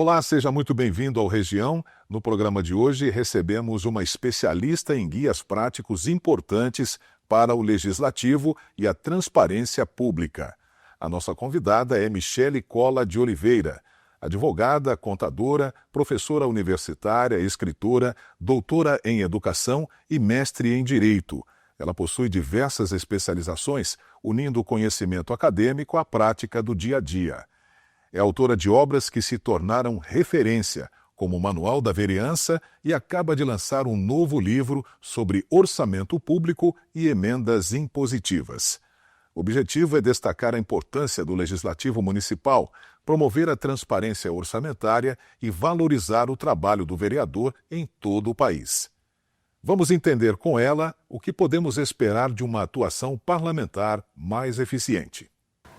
Olá, seja muito bem-vindo ao Região. No programa de hoje recebemos uma especialista em guias práticos importantes para o Legislativo e a transparência pública. A nossa convidada é Michele Cola de Oliveira, advogada, contadora, professora universitária, escritora, doutora em educação e mestre em direito. Ela possui diversas especializações, unindo o conhecimento acadêmico à prática do dia a dia. É autora de obras que se tornaram referência, como o Manual da Vereança, e acaba de lançar um novo livro sobre orçamento público e emendas impositivas. O objetivo é destacar a importância do Legislativo Municipal, promover a transparência orçamentária e valorizar o trabalho do vereador em todo o país. Vamos entender com ela o que podemos esperar de uma atuação parlamentar mais eficiente.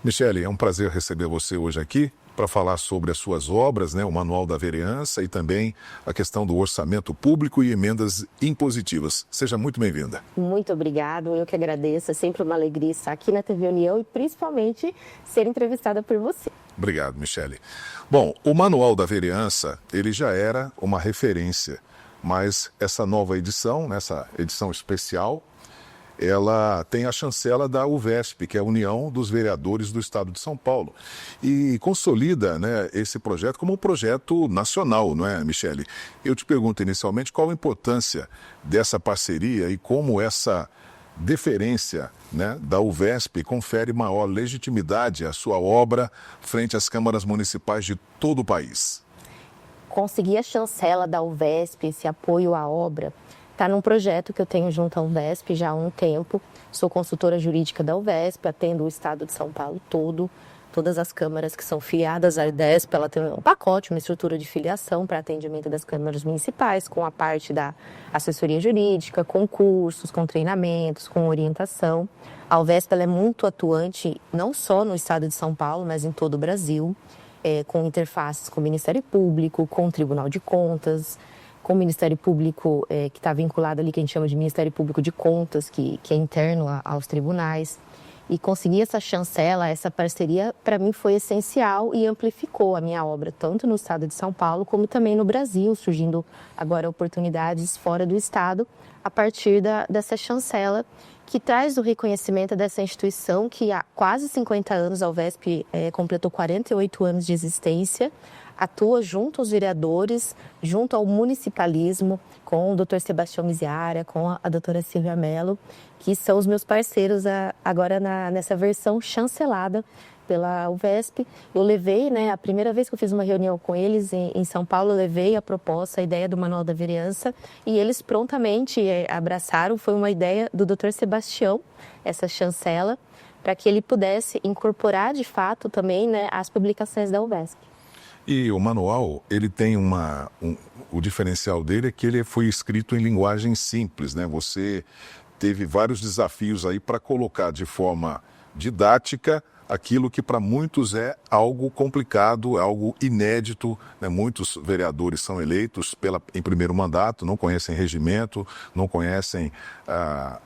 Michele, é um prazer receber você hoje aqui para falar sobre as suas obras, o Manual da Vereança e também a questão do orçamento público e emendas impositivas. Seja muito bem-vinda. Muito obrigado, eu que agradeço. É sempre uma alegria estar aqui na TV União e principalmente ser entrevistada por você. Obrigado, Michele. Bom, o Manual da Vereança, ele já era uma referência, mas essa nova edição, essa edição especial, ela tem a chancela da UVESP, que é a União dos Vereadores do Estado de São Paulo, e consolida esse projeto como um projeto nacional, não é, Michele? Eu te pergunto inicialmente qual a importância dessa parceria e como essa deferência da UVESP confere maior legitimidade à sua obra frente às câmaras municipais de todo o país. Conseguir a chancela da UVESP, esse apoio à obra, está num projeto que eu tenho junto à UVESP já há um tempo. Sou consultora jurídica da UVESP, atendo o estado de São Paulo todo. Todas as câmaras que são filiadas à UVESP, ela tem um pacote, uma estrutura de filiação para atendimento das câmaras municipais, com a parte da assessoria jurídica, com cursos, com treinamentos, com orientação. A UVESP ela é muito atuante, não só no estado de São Paulo, mas em todo o Brasil, com interfaces com o Ministério Público, com o Tribunal de Contas, com o Ministério Público, que está vinculado ali, que a gente chama de Ministério Público de Contas, que é interno aos tribunais. E conseguir essa chancela, essa parceria, para mim foi essencial e amplificou a minha obra, tanto no estado de São Paulo, como também no Brasil, surgindo agora oportunidades fora do estado, a partir dessa chancela, que traz o reconhecimento dessa instituição que há quase 50 anos, a UVESP completou 48 anos de existência, atua junto aos vereadores, junto ao municipalismo, com o Dr. Sebastião Miziara, com a doutora Silvia Mello, que são os meus parceiros agora nessa versão chancelada pela UVESP. Eu levei, a primeira vez que eu fiz uma reunião com eles em São Paulo, eu levei a proposta, a ideia do Manual da Vereança, e eles prontamente abraçaram. Foi uma ideia do Dr. Sebastião, essa chancela, para que ele pudesse incorporar de fato também as publicações da UVESP. E o manual, ele tem o diferencial dele é que ele foi escrito em linguagem simples, Você teve vários desafios aí para colocar de forma didática aquilo que para muitos é algo complicado, algo inédito, Muitos vereadores são eleitos em primeiro mandato, não conhecem regimento, não conhecem a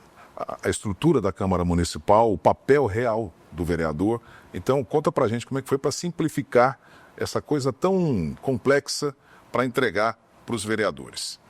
estrutura da Câmara Municipal, o papel real do vereador. Então, conta pra gente como é que foi para simplificar essa coisa tão complexa para entregar para os vereadores.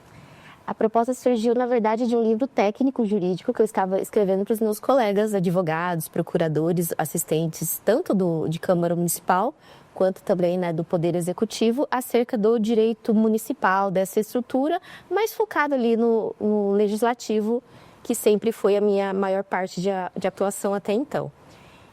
A proposta surgiu, na verdade, de um livro técnico jurídico que eu estava escrevendo para os meus colegas, advogados, procuradores, assistentes, tanto de Câmara Municipal, quanto também do Poder Executivo, acerca do direito municipal, dessa estrutura, mais focado ali no Legislativo, que sempre foi a minha maior parte de atuação até então.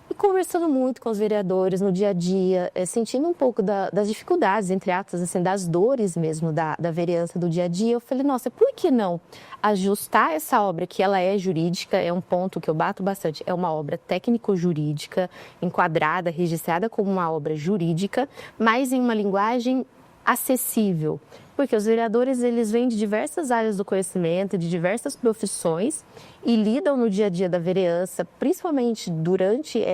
E conversando muito com os vereadores no dia a dia, sentindo um pouco das dificuldades, entre aspas, assim, das dores mesmo da vereança do dia a dia, eu falei, nossa, por que não ajustar essa obra, que ela é jurídica, é um ponto que eu bato bastante, é uma obra técnico-jurídica, enquadrada, registrada como uma obra jurídica, mas em uma linguagem acessível, porque os vereadores eles vêm de diversas áreas do conhecimento, de diversas profissões e lidam no dia a dia da vereança, principalmente durante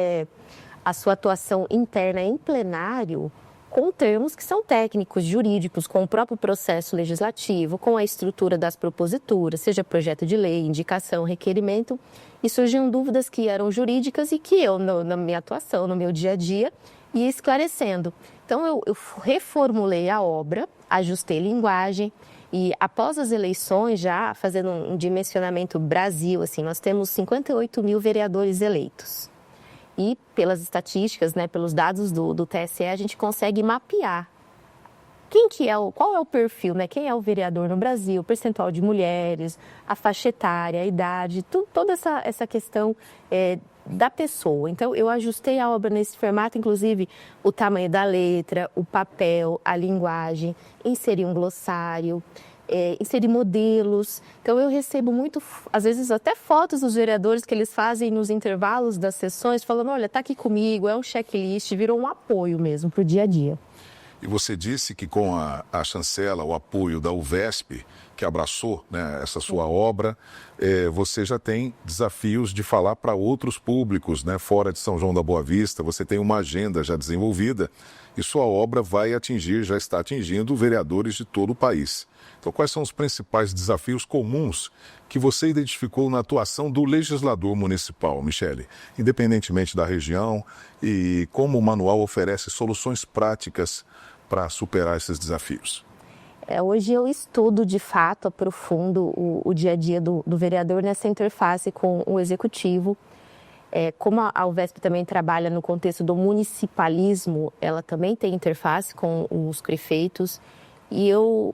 a sua atuação interna em plenário, com termos que são técnicos, jurídicos, com o próprio processo legislativo, com a estrutura das proposituras, seja projeto de lei, indicação, requerimento, e surgiam dúvidas que eram jurídicas e que eu, na minha atuação, no meu dia a dia, ia esclarecendo. Então, eu reformulei a obra, ajustei linguagem e, após as eleições, já fazendo um dimensionamento Brasil, assim, nós temos 58 mil vereadores eleitos. E, pelas estatísticas, né, pelos dados do TSE, a gente consegue mapear qual é o perfil, né? Quem é o vereador no Brasil, o percentual de mulheres, a faixa etária, a idade, toda essa questão da pessoa. Então, eu ajustei a obra nesse formato, inclusive o tamanho da letra, o papel, a linguagem, inseri um glossário, inserir modelos. Então, eu recebo muito, às vezes, até fotos dos vereadores que eles fazem nos intervalos das sessões, falando, olha, tá aqui comigo, é um checklist, virou um apoio mesmo para o dia a dia. E você disse que com a chancela, o apoio da UVESP, que abraçou, né, essa sua obra, você já tem desafios de falar para outros públicos, né, fora de São João da Boa Vista, você tem uma agenda já desenvolvida e sua obra já está atingindo vereadores de todo o país. Então, quais são os principais desafios comuns que você identificou na atuação do legislador municipal, Michele, independentemente da região, e como o manual oferece soluções práticas para superar esses desafios? Hoje eu estudo, de fato, aprofundo o dia a dia do vereador nessa interface com o executivo. Como a UVESP também trabalha no contexto do municipalismo, ela também tem interface com os prefeitos e eu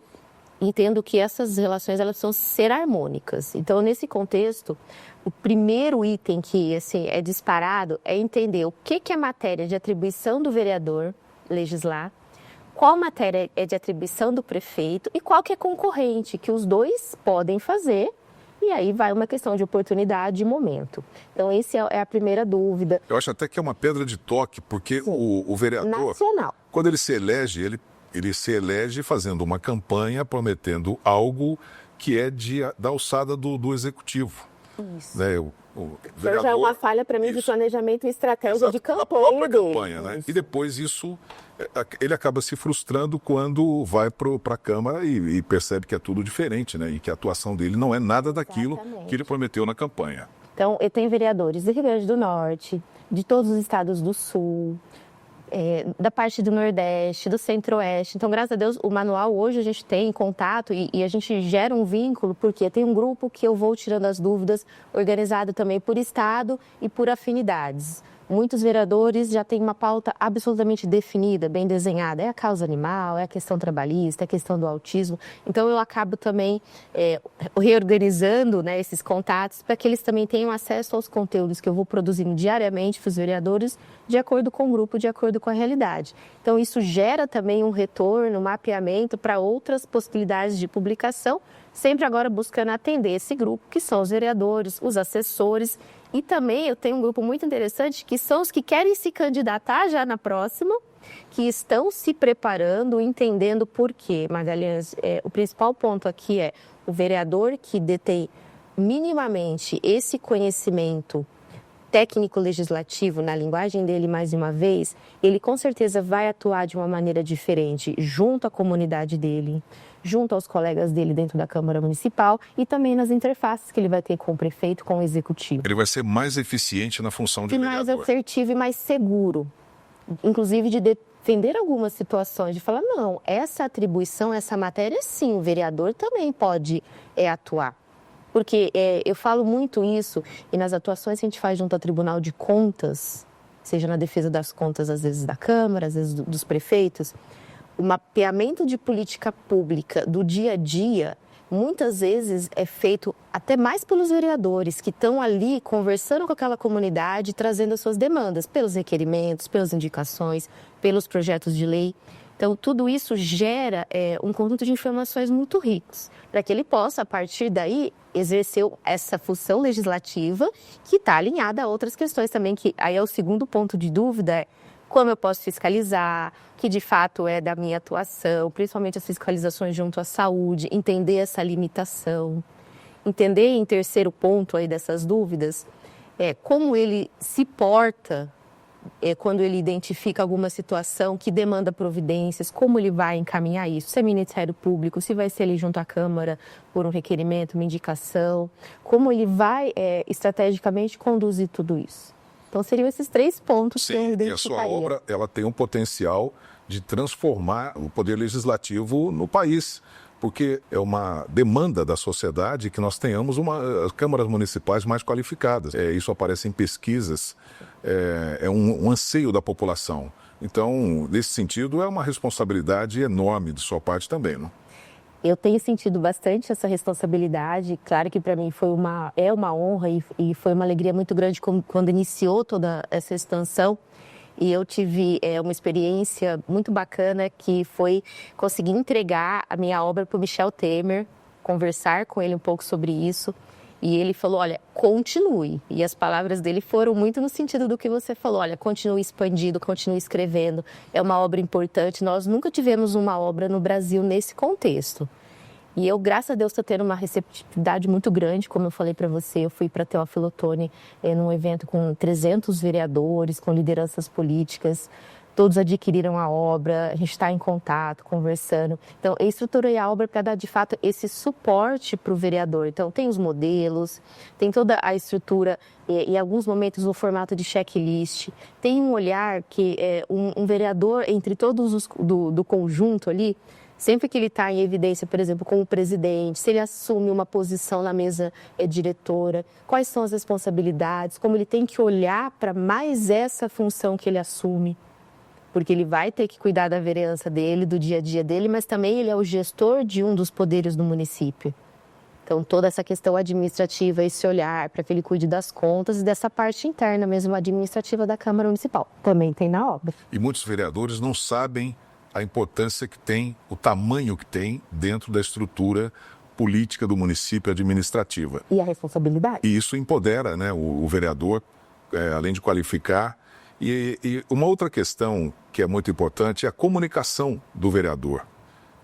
entendo que essas relações elas precisam ser harmônicas. Então, nesse contexto, o primeiro item que assim, é disparado é entender o que é matéria de atribuição do vereador legislar, qual matéria é de atribuição do prefeito e qual que é concorrente, que os dois podem fazer, e aí vai uma questão de oportunidade e momento. Então, essa é a primeira dúvida. Eu acho até que é uma pedra de toque, porque o vereador, nacional, quando ele se elege, ele se elege fazendo uma campanha prometendo algo que é da alçada do executivo. Isso. Né? O vereador, já é uma falha para mim de planejamento e estratégia de campanha dele. Né? E depois ele acaba se frustrando quando vai para a Câmara e percebe que é tudo diferente, né? E que a atuação dele não é nada daquilo que ele prometeu na campanha. Então, eu tenho vereadores do Rio Grande do Norte, de todos os estados do Sul, da parte do Nordeste, do Centro-Oeste. Então, graças a Deus, o manual hoje a gente tem contato e a gente gera um vínculo, porque tem um grupo que eu vou tirando as dúvidas, organizado também por estado e por afinidades. Muitos vereadores já têm uma pauta absolutamente definida, bem desenhada. É a causa animal, é a questão trabalhista, é a questão do autismo. Então, eu acabo também reorganizando, né, esses contatos para que eles também tenham acesso aos conteúdos que eu vou produzindo diariamente para os vereadores, de acordo com o grupo, de acordo com a realidade. Então, isso gera também um retorno, um mapeamento para outras possibilidades de publicação, sempre agora buscando atender esse grupo, que são os vereadores, os assessores. E também eu tenho um grupo muito interessante, que são os que querem se candidatar já na próxima, que estão se preparando, entendendo por quê. Magalhães, o principal ponto aqui é o vereador que detém minimamente esse conhecimento técnico-legislativo na linguagem dele, mais uma vez, ele com certeza vai atuar de uma maneira diferente junto à comunidade dele, junto aos colegas dele dentro da Câmara Municipal e também nas interfaces que ele vai ter com o prefeito, com o executivo. Ele vai ser mais eficiente na função de vereador. Mais assertivo e mais seguro, inclusive de defender algumas situações, de falar, não, essa atribuição, essa matéria, sim, o vereador também pode atuar. Porque eu falo muito isso e nas atuações que a gente faz junto ao Tribunal de Contas, seja na defesa das contas, às vezes da Câmara, às vezes dos prefeitos, o mapeamento de política pública do dia a dia, muitas vezes é feito até mais pelos vereadores que estão ali conversando com aquela comunidade, trazendo as suas demandas, pelos requerimentos, pelas indicações, pelos projetos de lei. Então, tudo isso gera um conjunto de informações muito ricos, para que ele possa, a partir daí, exercer essa função legislativa que está alinhada a outras questões também, que aí é o segundo ponto de dúvida, como eu posso fiscalizar, que de fato é da minha atuação, principalmente as fiscalizações junto à saúde, entender essa limitação. Entender, em terceiro ponto aí dessas dúvidas, como ele se porta quando ele identifica alguma situação que demanda providências, como ele vai encaminhar isso, se é Ministério Público, se vai ser ali junto à Câmara por um requerimento, uma indicação, como ele vai estrategicamente conduzir tudo isso. Então, seriam esses três pontos que eu identificaria. E a sua obra, ela tem um potencial de transformar o poder legislativo no país, porque é uma demanda da sociedade que nós tenhamos as câmaras municipais mais qualificadas. Isso aparece em pesquisas, é um anseio da população. Então, nesse sentido, é uma responsabilidade enorme de sua parte também, não? Eu tenho sentido bastante essa responsabilidade. Claro que para mim é uma honra e foi uma alegria muito grande quando iniciou toda essa expansão. E eu tive uma experiência muito bacana que foi conseguir entregar a minha obra para o Michel Temer, conversar com ele um pouco sobre isso. E ele falou, olha, continue. E as palavras dele foram muito no sentido do que você falou. Olha, continue expandindo, continue escrevendo. É uma obra importante. Nós nunca tivemos uma obra no Brasil nesse contexto. E eu, graças a Deus, estou tendo uma receptividade muito grande. Como eu falei para você, eu fui para Teófilo Otoni num evento com 300 vereadores, com lideranças políticas. Todos adquiriram a obra, a gente está em contato, conversando. Então, eu estruturei a obra para dar, de fato, esse suporte para o vereador. Então, tem os modelos, tem toda a estrutura, e em alguns momentos no formato de checklist. Tem um olhar que um vereador, entre todos do conjunto ali, sempre que ele está em evidência, por exemplo, como presidente, se ele assume uma posição na mesa diretora, quais são as responsabilidades, como ele tem que olhar para mais essa função que ele assume. Porque ele vai ter que cuidar da vereança dele, do dia a dia dele, mas também ele é o gestor de um dos poderes do município. Então, toda essa questão administrativa, esse olhar para que ele cuide das contas e dessa parte interna mesmo administrativa da Câmara Municipal, também tem na obra. E muitos vereadores não sabem a importância que tem, o tamanho que tem dentro da estrutura política do município administrativa. E a responsabilidade. E isso empodera, né, o vereador, além de qualificar. E uma outra questão que é muito importante é a comunicação do vereador,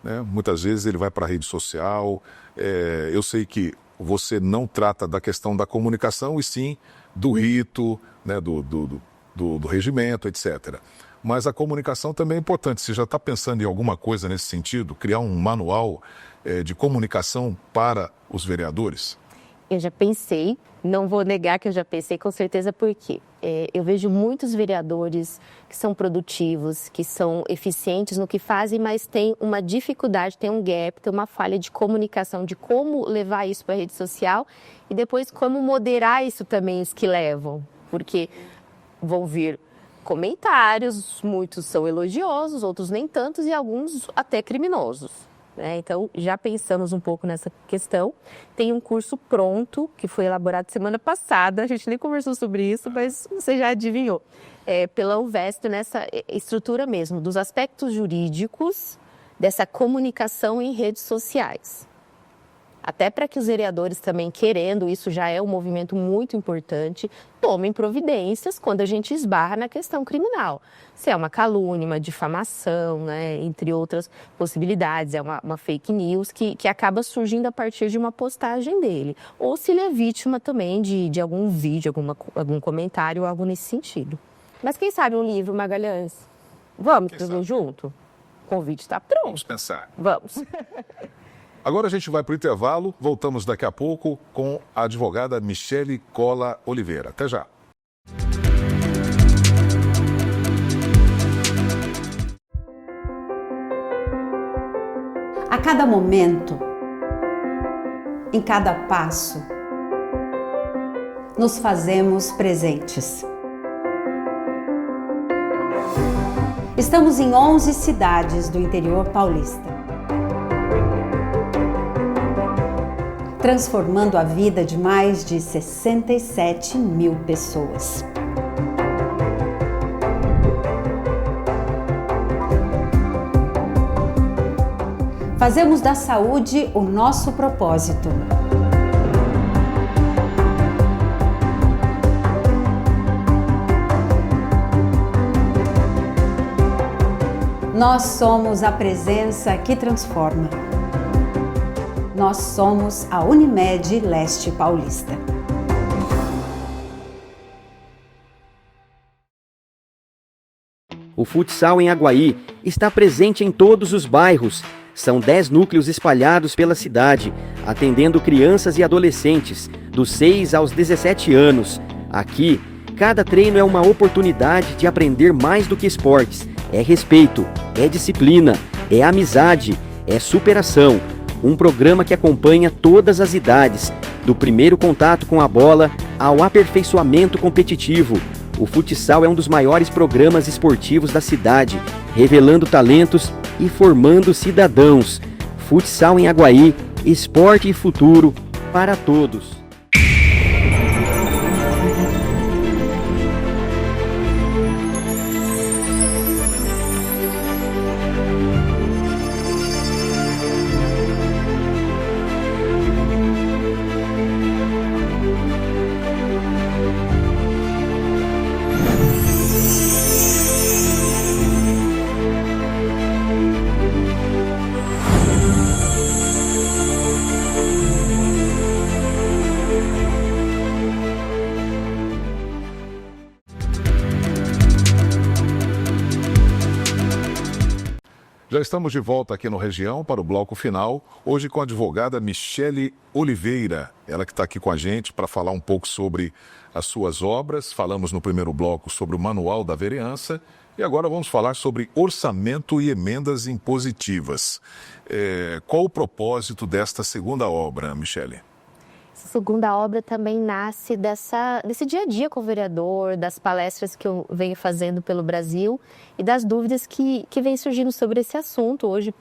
né? Muitas vezes ele vai para a rede social, eu sei que você não trata da questão da comunicação e sim do rito, né, do regimento, etc. Mas a comunicação também é importante. Você já está pensando em alguma coisa nesse sentido? Criar um manual de comunicação para os vereadores? Eu já pensei, não vou negar que eu já pensei com certeza, porque eu vejo muitos vereadores que são produtivos, que são eficientes no que fazem, mas tem uma dificuldade, tem um gap, tem uma falha de comunicação, de como levar isso para a rede social e depois como moderar isso também, os que levam, porque vão vir comentários, muitos são elogiosos, outros nem tantos e alguns até criminosos. Então, já pensamos um pouco nessa questão. Tem um curso pronto, que foi elaborado semana passada, a gente nem conversou sobre isso, mas você já adivinhou, pela UVESP, nessa estrutura mesmo, dos aspectos jurídicos dessa comunicação em redes sociais. Até para que os vereadores também, querendo, isso já é um movimento muito importante, tomem providências quando a gente esbarra na questão criminal. Se é uma calúnia, uma difamação, né, entre outras possibilidades, é uma fake news que acaba surgindo a partir de uma postagem dele. Ou se ele é vítima também de algum vídeo, algum comentário, algo nesse sentido. Mas quem sabe um livro, Magalhães? Vamos escrever junto? O convite está pronto. Vamos pensar. Vamos. Agora a gente vai para o intervalo, voltamos daqui a pouco com a advogada Michele Cola Oliveira. Até já. A cada momento, em cada passo, nos fazemos presentes. Estamos em 11 cidades do interior paulista, transformando a vida de mais de 67 mil pessoas. Fazemos da saúde o nosso propósito. Nós somos a presença que transforma. Nós somos a Unimed Leste Paulista. O futsal em Aguaí está presente em todos os bairros. São 10 núcleos espalhados pela cidade, atendendo crianças e adolescentes, dos 6 aos 17 anos. Aqui, cada treino é uma oportunidade de aprender mais do que esportes. É respeito, é disciplina, é amizade, é superação. Um programa que acompanha todas as idades, do primeiro contato com a bola ao aperfeiçoamento competitivo. O futsal é um dos maiores programas esportivos da cidade, revelando talentos e formando cidadãos. Futsal em Aguaí, esporte e futuro para todos. Já estamos de volta aqui no Região para o bloco final, hoje com a advogada Michele Oliveira, ela que está aqui com a gente para falar um pouco sobre as suas obras. Falamos no primeiro bloco sobre o Manual da Vereança e agora vamos falar sobre orçamento e emendas impositivas. Qual o propósito desta segunda obra, Michele? Essa segunda obra também nasce desse dia a dia com o vereador, das palestras que eu venho fazendo pelo Brasil e das dúvidas que vem surgindo sobre esse assunto. Hoje,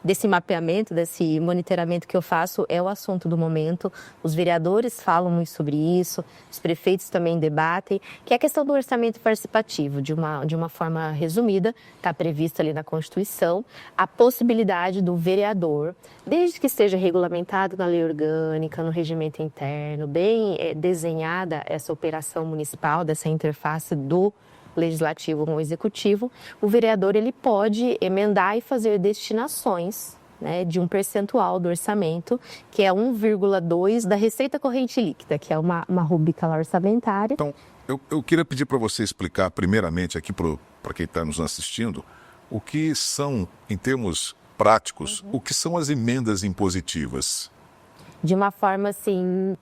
desse mapeamento, desse monitoramento que eu faço, é o assunto do momento. Os vereadores falam muito sobre isso, os prefeitos também debatem, que é a questão do orçamento participativo. De uma forma resumida, está previsto ali na Constituição a possibilidade do vereador, desde que esteja regulamentado na lei orgânica, no regimento interno, bem desenhada essa operação municipal, dessa interface do legislativo com o executivo, o vereador ele pode emendar e fazer destinações, né, de um percentual do orçamento, que é 1,2% da receita corrente líquida, que é uma rúbrica lá orçamentária. Então, eu queria pedir para você explicar primeiramente aqui para quem está nos assistindo, o que são, em termos práticos, o que são as emendas impositivas? De uma forma, assim,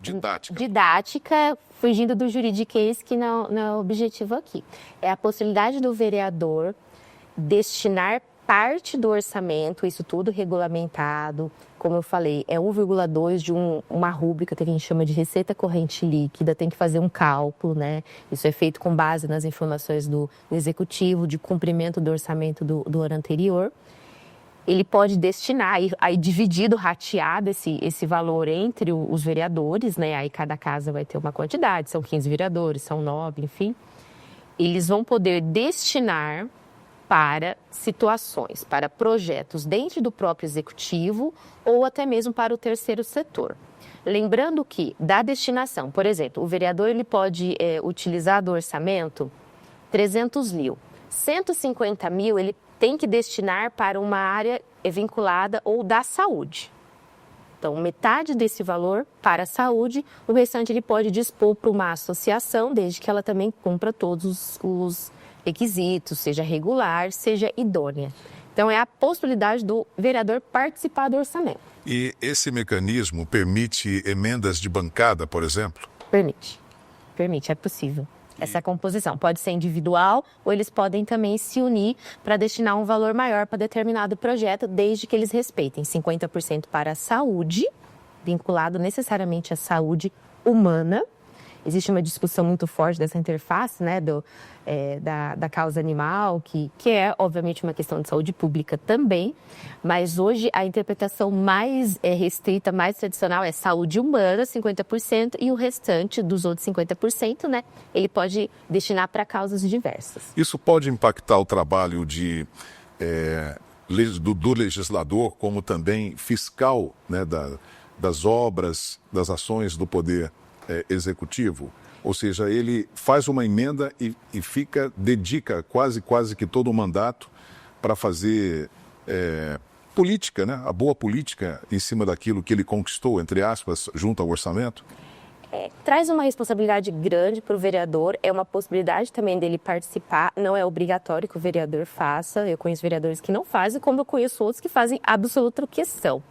didática, fugindo do juridiquês, que não é o objetivo aqui. É a possibilidade do vereador destinar parte do orçamento, isso tudo regulamentado, como eu falei, é 1,2% de uma rúbrica que a gente chama de receita corrente líquida, tem que fazer um cálculo, né? Isso é feito com base nas informações do executivo, de cumprimento do orçamento do ano anterior. Ele pode destinar, aí dividido, rateado esse valor entre os vereadores, né? Aí cada casa vai ter uma quantidade, são 15 vereadores, são 9, enfim. Eles vão poder destinar para situações, para projetos dentro do próprio executivo ou até mesmo para o terceiro setor. Lembrando que, da destinação, por exemplo, o vereador ele pode utilizar do orçamento 300 mil. 150 mil ele tem que destinar para uma área vinculada ou da saúde. Então, metade desse valor para a saúde, o restante ele pode dispor para uma associação, desde que ela também cumpra todos os requisitos, seja regular, seja idônea. Então, é a possibilidade do vereador participar do orçamento. E esse mecanismo permite emendas de bancada, por exemplo? Permite, é possível. Essa composição pode ser individual ou eles podem também se unir para destinar um valor maior para determinado projeto, desde que eles respeitem 50% para a saúde, vinculado necessariamente à saúde humana. Existe uma discussão muito forte dessa interface, né, da causa animal, que é, obviamente, uma questão de saúde pública também, mas hoje a interpretação mais restrita, mais tradicional é saúde humana, 50%, e o restante dos outros 50%, né, ele pode destinar para causas diversas. Isso pode impactar o trabalho do legislador, como também fiscal, né, das obras, das ações do poder executivo? Ou seja, ele faz uma emenda e dedica quase que todo o mandato para fazer política, né? A boa política em cima daquilo que ele conquistou, entre aspas, junto ao orçamento? Traz uma responsabilidade grande para o vereador, é uma possibilidade também dele participar, não é obrigatório que o vereador faça, eu conheço vereadores que não fazem, como eu conheço outros que fazem absoluta questão.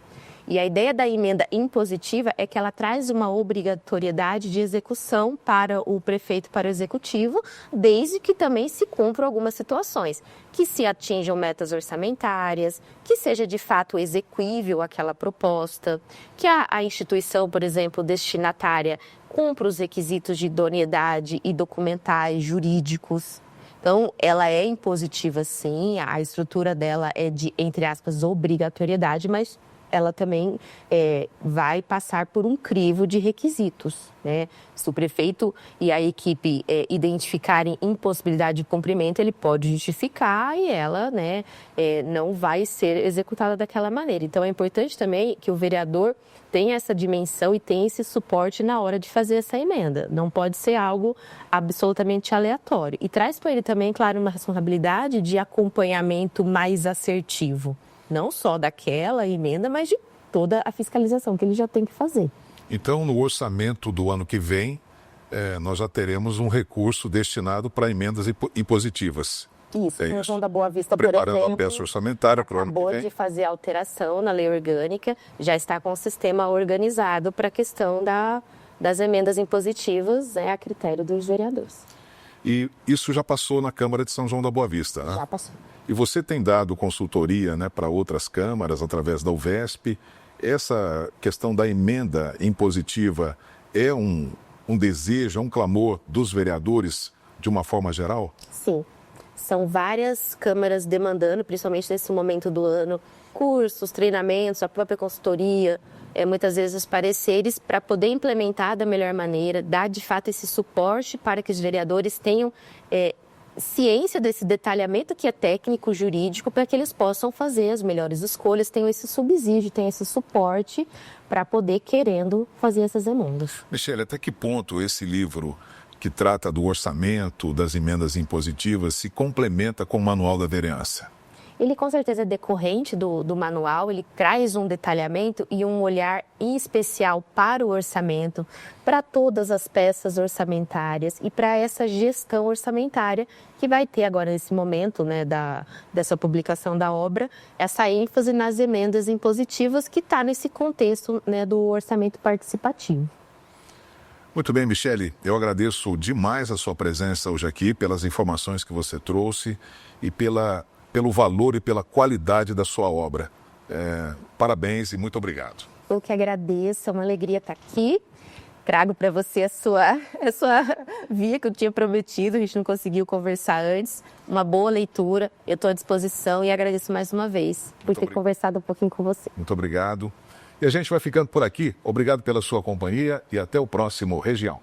E a ideia da emenda impositiva é que ela traz uma obrigatoriedade de execução para o prefeito, para o executivo, desde que também se cumpram algumas situações, que se atinjam metas orçamentárias, que seja de fato exequível aquela proposta, que a instituição, por exemplo, destinatária, cumpra os requisitos de idoneidade e documentais jurídicos. Então, ela é impositiva, sim, a estrutura dela é de, entre aspas, obrigatoriedade, mas ela também vai passar por um crivo de requisitos, né? Se o prefeito e a equipe identificarem impossibilidade de cumprimento, ele pode justificar e ela, né, não vai ser executada daquela maneira. Então, é importante também que o vereador tenha essa dimensão e tenha esse suporte na hora de fazer essa emenda. Não pode ser algo absolutamente aleatório. E traz para ele também, claro, uma responsabilidade de acompanhamento mais assertivo. Não só daquela emenda, mas de toda a fiscalização que ele já tem que fazer. Então, no orçamento do ano que vem, nós já teremos um recurso destinado para emendas impositivas. Isso, São João da Boa Vista, por preparando exemplo, a peça orçamentária para o ano que vem. Acabou de fazer alteração na lei orgânica, já está com o sistema organizado para a questão das emendas impositivas, a critério dos vereadores. E isso já passou na Câmara de São João da Boa Vista, né? Já passou. E você tem dado consultoria, né, para outras câmaras através da UVESP. Essa questão da emenda impositiva é um desejo, é um clamor dos vereadores de uma forma geral? Sim. São várias câmaras demandando, principalmente nesse momento do ano, cursos, treinamentos, a própria consultoria, muitas vezes os pareceres para poder implementar da melhor maneira, dar de fato esse suporte para que os vereadores tenham ciência desse detalhamento que é técnico, jurídico, para que eles possam fazer as melhores escolhas, tenham esse subsídio, tenham esse suporte para poder querendo fazer essas emendas. Michele, até que ponto esse livro que trata do orçamento, das emendas impositivas, se complementa com o Manual da Vereança? Ele com certeza é decorrente do manual, ele traz um detalhamento e um olhar em especial para o orçamento, para todas as peças orçamentárias e para essa gestão orçamentária que vai ter agora nesse momento, né, dessa publicação da obra, essa ênfase nas emendas impositivas que está nesse contexto, né, do orçamento participativo. Muito bem, Michele, eu agradeço demais a sua presença hoje aqui, pelas informações que você trouxe e pelo valor e pela qualidade da sua obra. Parabéns e muito obrigado. Eu que agradeço, é uma alegria estar aqui. Trago para você a sua via que eu tinha prometido, a gente não conseguiu conversar antes. Uma boa leitura, eu estou à disposição e agradeço mais uma vez por ter conversado um pouquinho com você. Muito obrigado. E a gente vai ficando por aqui. Obrigado pela sua companhia e até o próximo Região.